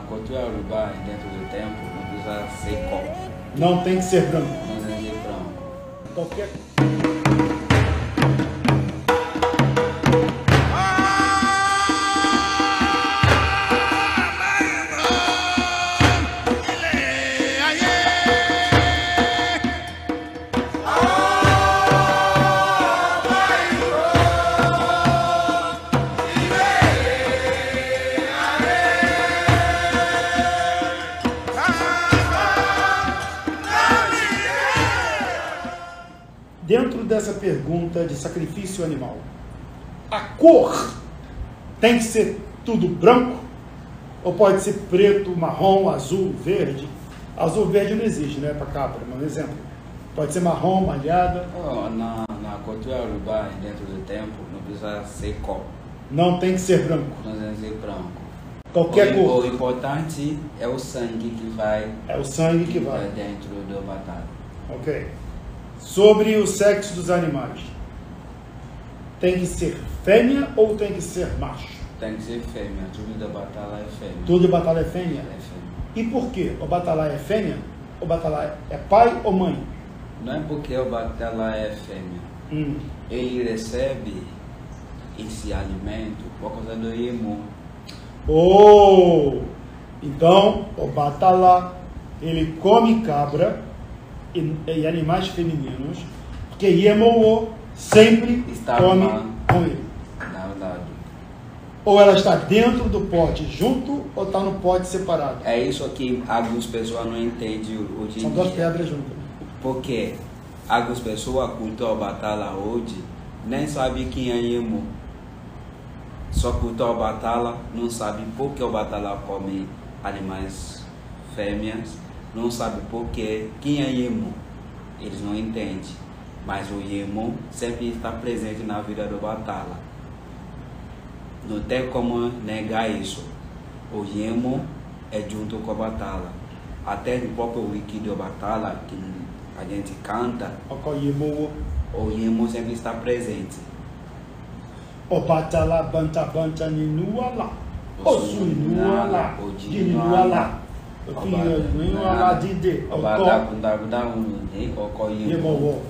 cultura urubá, dentro do tempo, não precisa ser copo. Não tem que ser branco. Não tem que ser branco. Qualquer... Dentro dessa pergunta de sacrifício animal, a cor tem que ser tudo branco? Ou pode ser preto, marrom, azul, verde? Azul, verde não existe, né, para cabra, mas um exemplo. Pode ser marrom, malhada. Na cultura urubá, dentro do tempo, não precisa ser copo. Não tem que ser branco. Não tem que ser branco. Qualquer cor. O importante é o sangue que vai. É o sangue que vai. Dentro do batata. Ok. Sobre o sexo dos animais. Tem que ser fêmea ou tem que ser macho? Tem que ser fêmea. Tudo da batalha é fêmea. Tudo de batalha é fêmea? É fêmea. E por quê? O batalha é fêmea? O batalha é pai ou mãe? Não é porque o batalha é fêmea. Ele recebe esse alimento por causa do emo. Oh! Então, o batalha, ele come cabra e animais femininos, porque Iemoô sempre come com ele. Na verdade. Ou ela está dentro do pote junto, ou está no pote separado. É isso que algumas pessoas não entendem hoje em dia. São duas pedras juntas. Porque algumas pessoas cultuam a batalha hoje, nem sabem quem é Iemoô. Só cultuam a batalha, não sabem por que o batalha come animais fêmeas. Não sabe por quê, quem é Iemoô, eles não entendem, mas o Iemoô sempre está presente na vida do batalha. Não tem como negar isso. O Iemoô é junto com a batalha. Até no próprio wiki do batalha, que a gente canta, o Iemoô sempre está presente. O batalha banta banta ninuala, o suinuala, dinuala. O Iemoô.